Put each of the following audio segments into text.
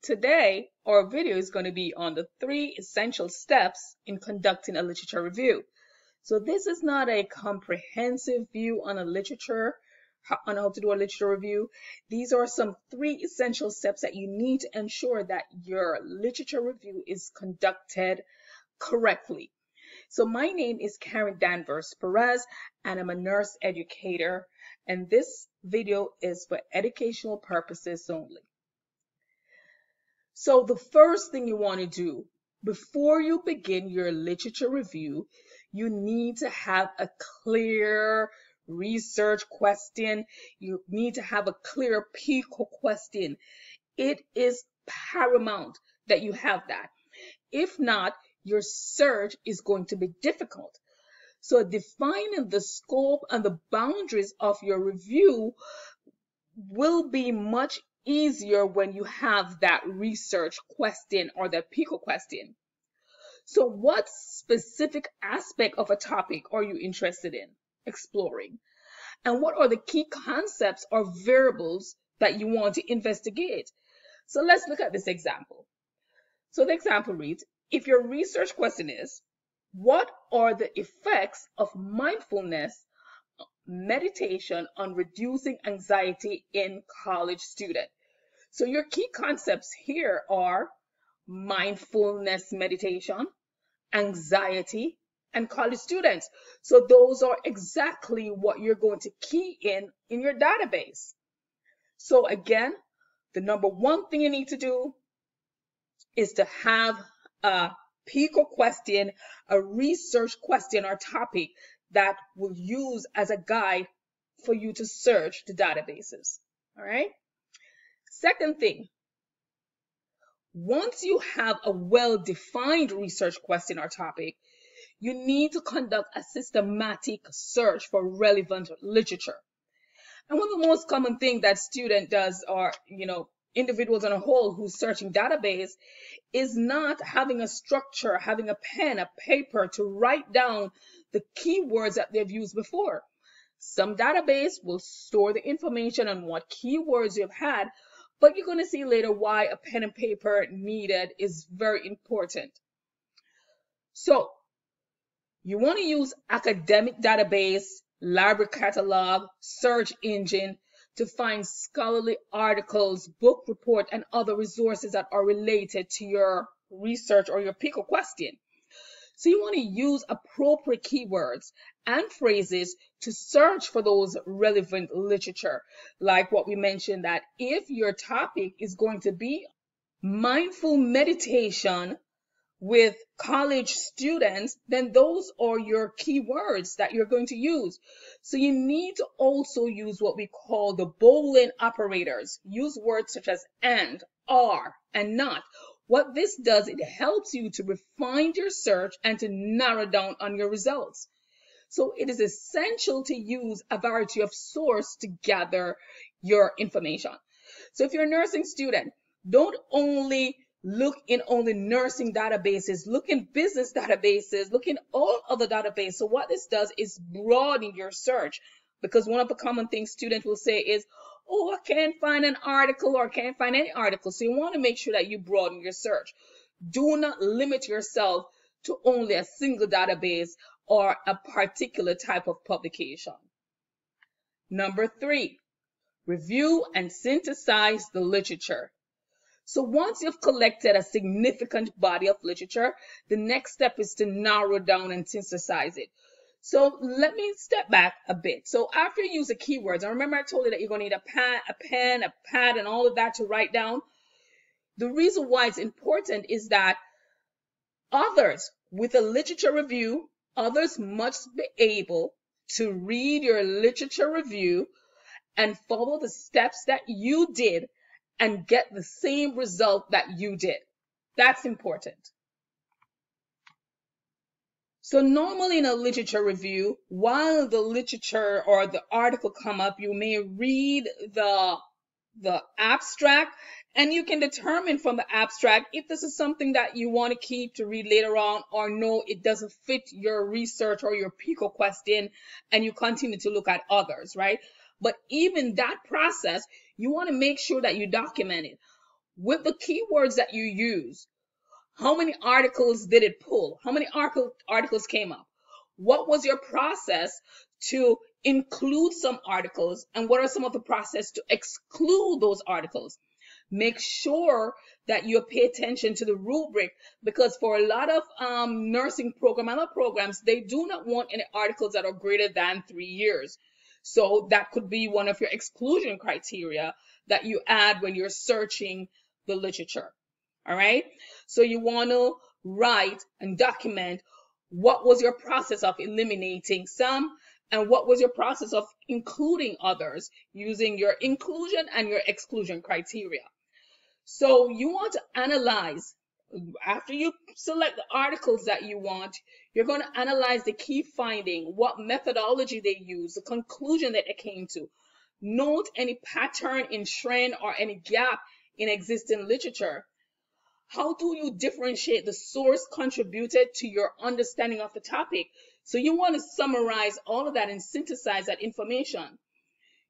Today, our video is going to be on the 3 essential steps in conducting a literature review. So this is not a comprehensive view on a literature, on how to do a literature review. These are some 3 essential steps that you need to ensure that your literature review is conducted correctly. So my name is Karen Danvers Perez, and I'm a nurse educator, and this video is for educational purposes only. So the first thing you want to do before you begin your literature review, you need to have a clear research question. You need to have a clear PICOT question. It is paramount that you have that. If not, your search is going to be difficult. So defining the scope and the boundaries of your review will be much easier when you have that research question or the PICOT question. So what specific aspect of a topic are you interested in exploring? And what are the key concepts or variables that you want to investigate? So let's look at this example. So the example reads, if your research question is, what are the effects of mindfulness meditation on reducing anxiety in college students? So your key concepts here are mindfulness meditation, anxiety, and college students. So those are exactly what you're going to key in your database. So again, the number one thing you need to do is to have a PICOT question, a research question or topic that will use as a guide for you to search the databases. All right. Second thing, once you have a well-defined research question or topic, you need to conduct a systematic search for relevant literature. And one of the most common things that student does, or individuals on a whole who's searching database, is not having a structure, having a pen, a paper to write down the keywords that they've used before. Some database will store the information on what keywords you've had, but you're going to see later why a pen and paper needed is very important. So you want to use academic database, library catalog, search engine to find scholarly articles, book report, and other resources that are related to your research or your PICOT question. So you want to use appropriate keywords and phrases to search for those relevant literature. Like what we mentioned, that if your topic is going to be mindful meditation with college students, then those are your keywords that you're going to use. So you need to also use what we call the Boolean operators. Use words such as and, are, and not. What this does, it helps you to refine your search and to narrow down on your results. So it is essential to use a variety of sources to gather your information. So if you're a nursing student, don't only look in only nursing databases, look in business databases, look in all other databases. So what this does is broaden your search, because one of the common things students will say is, oh, I can't find an article or I can't find any article. So you want to make sure that you broaden your search. Do not limit yourself to only a single database or a particular type of publication. Number 3, review and synthesize the literature. So once you've collected a significant body of literature, the next step is to narrow down and synthesize it. So let me step back a bit. So after you use the keywords, and remember I told you that you're going to need a pen, a pad, and all of that to write down. The reason why it's important is that others with a literature review, others must be able to read your literature review and follow the steps that you did and get the same result that you did. That's important. So normally in a literature review, while the literature or the article come up, you may read the abstract, and you can determine from the abstract if this is something that you want to keep to read later on, or no, it doesn't fit your research or your PICOT question, and you continue to look at others, right? But even that process, you want to make sure that you document it. with the keywords that you use. How many articles did it pull? How many articles came up? What was your process to include some articles, and what are some of the process to exclude those articles? Make sure that you pay attention to the rubric, because for a lot of nursing program and other programs, they do not want any articles that are greater than 3 years. So that could be one of your exclusion criteria that you add when you're searching the literature. All right. So you want to write and document what was your process of eliminating some, and what was your process of including others, using your inclusion and your exclusion criteria. So you want to analyze, after you select the articles that you want, you're going to analyze the key finding, what methodology they use, the conclusion that they came to. Note any pattern in trend or any gap in existing literature. How do you differentiate the source contributed to your understanding of the topic? So you want to summarize all of that and synthesize that information.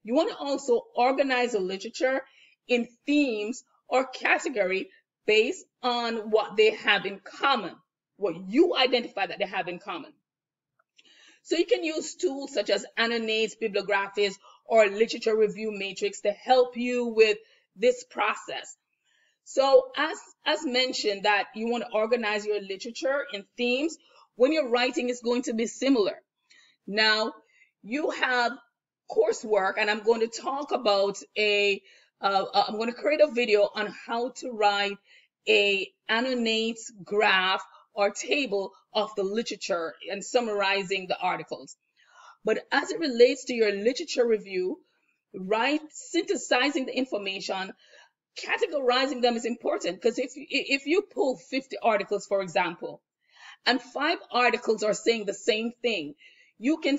You want to also organize the literature in themes or category based on what they have in common, what you identify that they have in common. So you can use tools such as annotates, bibliographies, or literature review matrix to help you with this process. So as mentioned, that you want to organize your literature in themes. When you're writing, it's going to be similar. Now you have coursework, and I'm going to talk about I'm going to create a video on how to write a annotates graph or table of the literature and summarizing the articles. But as it relates to your literature review, synthesizing the information, categorizing them is important, because if you pull 50 articles, for example, and 5 articles are saying the same thing, you can,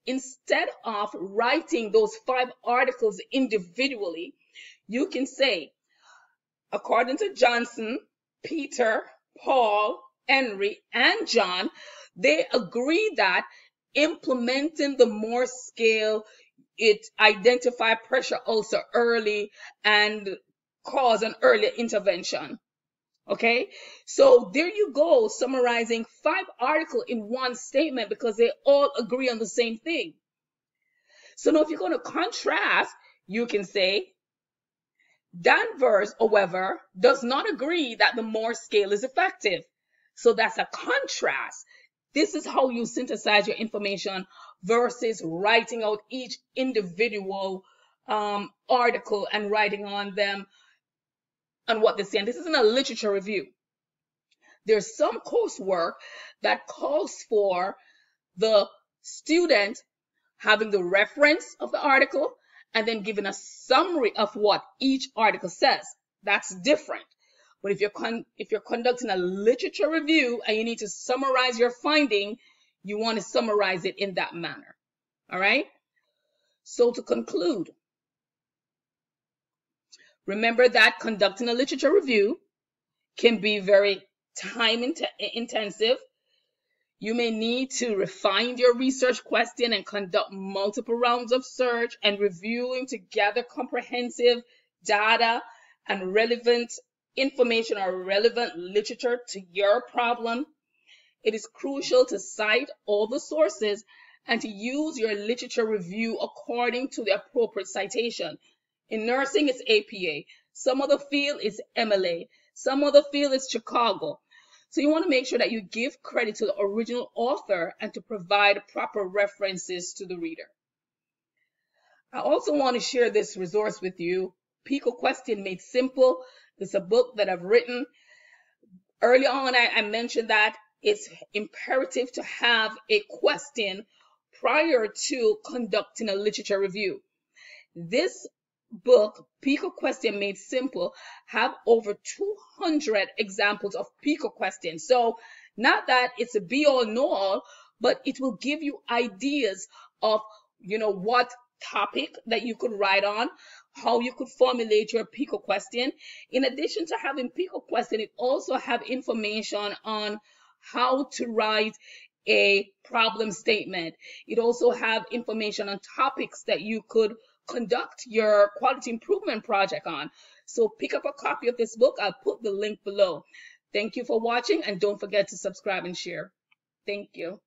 instead of writing those 5 articles individually, you can say, according to Johnson, Peter, Paul, Henry, and John, they agree that implementing the Morse scale, it identify pressure ulcer early and cause an early intervention. Okay, so there you go, summarizing 5 articles in one statement because they all agree on the same thing. So now if you're going to contrast, you can say, Danvers, however, does not agree that the Morse scale is effective. So that's a contrast. This is how you synthesize your information versus writing out each individual article and writing on them on what they say. And this isn't a literature review. There's some coursework that calls for the student having the reference of the article and then giving a summary of what each article says. That's different. But if you're conducting a literature review and you need to summarize your finding, you want to summarize it in that manner. All right? So to conclude, remember that conducting a literature review can be very time intensive. You may need to refine your research question and conduct multiple rounds of search and reviewing to gather comprehensive data and relevant information or relevant literature to your problem. It is crucial to cite all the sources and to use your literature review according to the appropriate citation. In nursing, it's APA. Some other field is MLA. Some other field is Chicago. So you want to make sure that you give credit to the original author and to provide proper references to the reader. I also want to share this resource with you, PICOT Question Made Simple. It's a book that I've written. Early on, I mentioned that it's imperative to have a question prior to conducting a literature review. This book, PICOT Question Made Simple, have over 200 examples of PICOT questions. So not that it's a be-all, know-all, but it will give you ideas of, what topic that you could write on, how you could formulate your PICOT question. In addition to having PICOT question, it also have information on how to write a problem statement. It also have information on topics that you could conduct your quality improvement project on. So pick up a copy of this book. I'll put the link below. Thank you for watching, and don't forget to subscribe and share. Thank you.